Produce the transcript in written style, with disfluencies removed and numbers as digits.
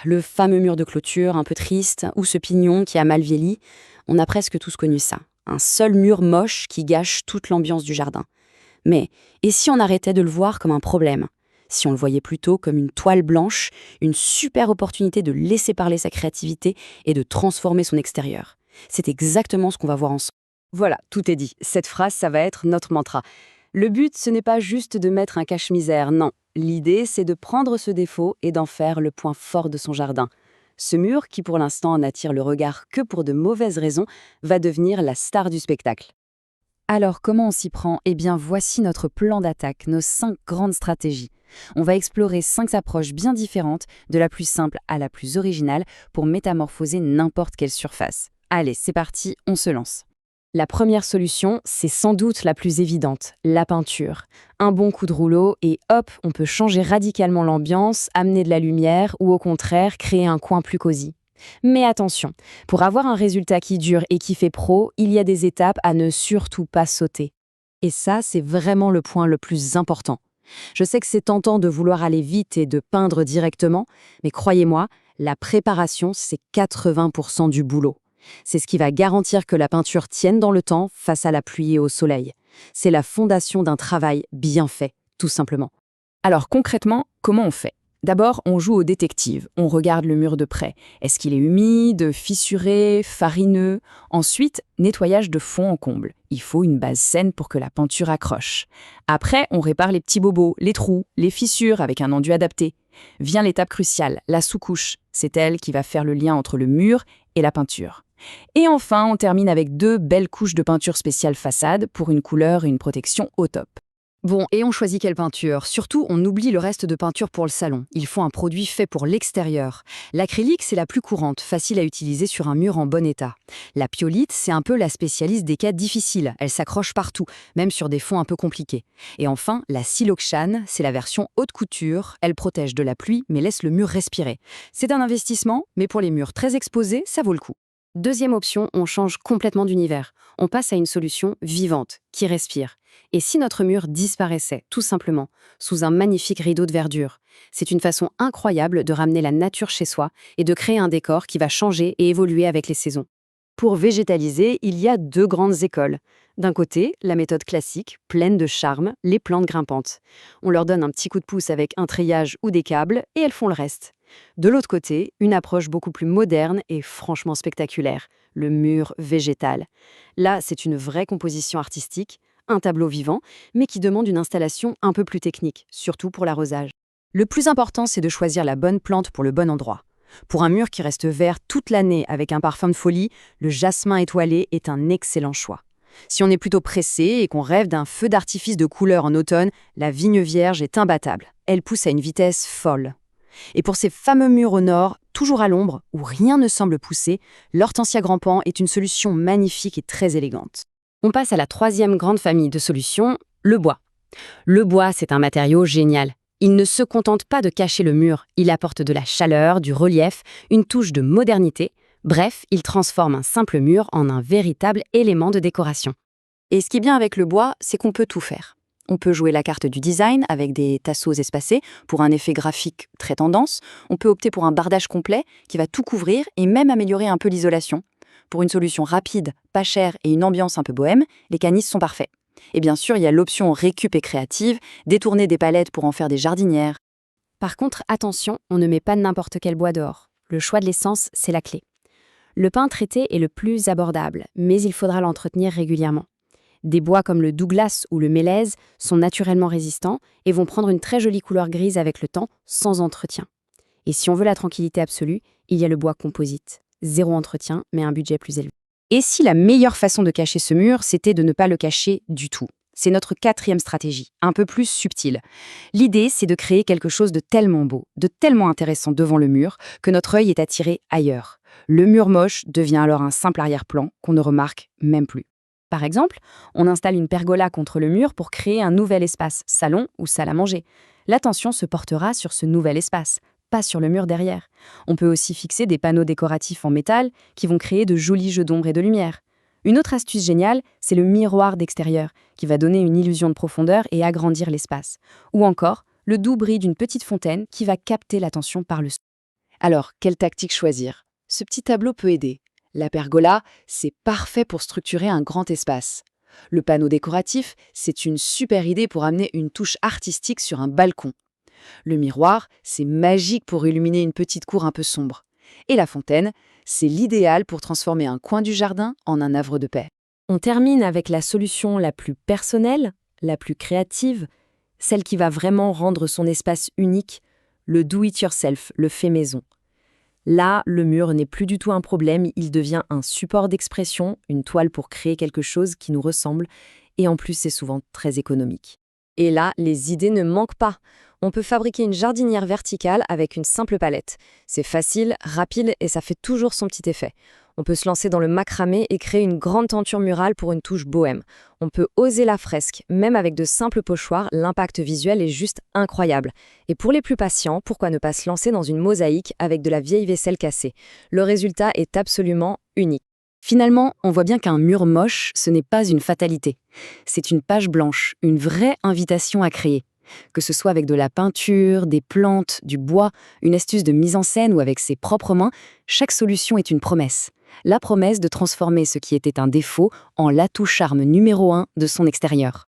le fameux mur de clôture un peu triste, ou ce pignon qui a mal vieilli, on a presque tous connu ça. Un seul mur moche qui gâche toute l'ambiance du jardin. Mais, et si on arrêtait de le voir comme un problème? Si on le voyait plutôt comme une toile blanche, une super opportunité de laisser parler sa créativité et de transformer son extérieur. C'est exactement ce qu'on va voir ensemble. Voilà, tout est dit. Cette phrase, ça va être notre mantra. Le but, ce n'est pas juste de mettre un cache-misère, non. L'idée, c'est de prendre ce défaut et d'en faire le point fort de son jardin. Ce mur, qui pour l'instant n'attire le regard que pour de mauvaises raisons, va devenir la star du spectacle. Alors, comment on s'y prend? Eh bien, voici notre plan d'attaque, nos 5 grandes stratégies. On va explorer 5 approches bien différentes, de la plus simple à la plus originale, pour métamorphoser n'importe quelle surface. Allez, c'est parti, on se lance. La première solution, c'est sans doute la plus évidente, la peinture. Un bon coup de rouleau et hop, on peut changer radicalement l'ambiance, amener de la lumière ou au contraire, créer un coin plus cosy. Mais attention, pour avoir un résultat qui dure et qui fait pro, il y a des étapes à ne surtout pas sauter. Et ça, c'est vraiment le point le plus important. Je sais que c'est tentant de vouloir aller vite et de peindre directement, mais croyez-moi, la préparation, c'est 80% du boulot. C'est ce qui va garantir que la peinture tienne dans le temps face à la pluie et au soleil. C'est la fondation d'un travail bien fait, tout simplement. Alors concrètement, comment on fait? D'abord, on joue au détective, on regarde le mur de près. Est-ce qu'il est humide, fissuré, farineux? Ensuite, nettoyage de fond en comble. Il faut une base saine pour que la peinture accroche. Après, on répare les petits bobos, les trous, les fissures avec un enduit adapté. Vient l'étape cruciale, la sous-couche. C'est elle qui va faire le lien entre le mur et la peinture. Et enfin, on termine avec 2 belles couches de peinture spéciale façade pour une couleur et une protection au top. Bon, et on choisit quelle peinture? Surtout, on oublie le reste de peinture pour le salon. Il faut un produit fait pour l'extérieur. L'acrylique, c'est la plus courante, facile à utiliser sur un mur en bon état. La pyolite, c'est un peu la spécialiste des cas difficiles. Elle s'accroche partout, même sur des fonds un peu compliqués. Et enfin, la siloxane, c'est la version haute couture. Elle protège de la pluie, mais laisse le mur respirer. C'est un investissement, mais pour les murs très exposés, ça vaut le coup. Deuxième option, on change complètement d'univers. On passe à une solution vivante, qui respire. Et si notre mur disparaissait, tout simplement, sous un magnifique rideau de verdure? C'est une façon incroyable de ramener la nature chez soi et de créer un décor qui va changer et évoluer avec les saisons. Pour végétaliser, il y a 2 grandes écoles. D'un côté, la méthode classique, pleine de charme, les plantes grimpantes. On leur donne un petit coup de pouce avec un treillage ou des câbles et elles font le reste. De l'autre côté, une approche beaucoup plus moderne et franchement spectaculaire, le mur végétal. Là, c'est une vraie composition artistique, un tableau vivant, mais qui demande une installation un peu plus technique, surtout pour l'arrosage. Le plus important, c'est de choisir la bonne plante pour le bon endroit. Pour un mur qui reste vert toute l'année avec un parfum de folie, le jasmin étoilé est un excellent choix. Si on est plutôt pressé et qu'on rêve d'un feu d'artifice de couleur en automne, la vigne vierge est imbattable. Elle pousse à une vitesse folle. Et pour ces fameux murs au nord, toujours à l'ombre, où rien ne semble pousser, l'hortensia grand-pan est une solution magnifique et très élégante. On passe à la 3e grande famille de solutions, le bois. Le bois, c'est un matériau génial. Il ne se contente pas de cacher le mur, il apporte de la chaleur, du relief, une touche de modernité. Bref, il transforme un simple mur en un véritable élément de décoration. Et ce qui est bien avec le bois, c'est qu'on peut tout faire. On peut jouer la carte du design avec des tasseaux espacés pour un effet graphique très tendance. On peut opter pour un bardage complet qui va tout couvrir et même améliorer un peu l'isolation. Pour une solution rapide, pas chère et une ambiance un peu bohème, les canis sont parfaits. Et bien sûr, il y a l'option récup et créative, détourner des palettes pour en faire des jardinières. Par contre, attention, on ne met pas n'importe quel bois dehors. Le choix de l'essence, c'est la clé. Le pin traité est le plus abordable, mais il faudra l'entretenir régulièrement. Des bois comme le Douglas ou le Mélèze sont naturellement résistants et vont prendre une très jolie couleur grise avec le temps, sans entretien. Et si on veut la tranquillité absolue, il y a le bois composite. 0 entretien, mais un budget plus élevé. Et si la meilleure façon de cacher ce mur, c'était de ne pas le cacher du tout? C'est notre 4e stratégie, un peu plus subtile. L'idée, c'est de créer quelque chose de tellement beau, de tellement intéressant devant le mur, que notre œil est attiré ailleurs. Le mur moche devient alors un simple arrière-plan qu'on ne remarque même plus. Par exemple, on installe une pergola contre le mur pour créer un nouvel espace, salon ou salle à manger. L'attention se portera sur ce nouvel espace, pas sur le mur derrière. On peut aussi fixer des panneaux décoratifs en métal qui vont créer de jolis jeux d'ombre et de lumière. Une autre astuce géniale, c'est le miroir d'extérieur, qui va donner une illusion de profondeur et agrandir l'espace. Ou encore, le doux bruit d'une petite fontaine qui va capter l'attention par le son. Alors, quelle tactique choisir? Ce petit tableau peut aider. La pergola, c'est parfait pour structurer un grand espace. Le panneau décoratif, c'est une super idée pour amener une touche artistique sur un balcon. Le miroir, c'est magique pour illuminer une petite cour un peu sombre. Et la fontaine, c'est l'idéal pour transformer un coin du jardin en un havre de paix. On termine avec la solution la plus personnelle, la plus créative, celle qui va vraiment rendre son espace unique, le do-it-yourself, le fait maison. Là, le mur n'est plus du tout un problème, il devient un support d'expression, une toile pour créer quelque chose qui nous ressemble, et en plus c'est souvent très économique. Et là, les idées ne manquent pas. On peut fabriquer une jardinière verticale avec une simple palette. C'est facile, rapide et ça fait toujours son petit effet. On peut se lancer dans le macramé et créer une grande tenture murale pour une touche bohème. On peut oser la fresque, même avec de simples pochoirs, l'impact visuel est juste incroyable. Et pour les plus patients, pourquoi ne pas se lancer dans une mosaïque avec de la vieille vaisselle cassée? Le résultat est absolument unique. Finalement, on voit bien qu'un mur moche, ce n'est pas une fatalité. C'est une page blanche, une vraie invitation à créer. Que ce soit avec de la peinture, des plantes, du bois, une astuce de mise en scène ou avec ses propres mains, chaque solution est une promesse. La promesse de transformer ce qui était un défaut en l'atout charme numéro 1 de son extérieur.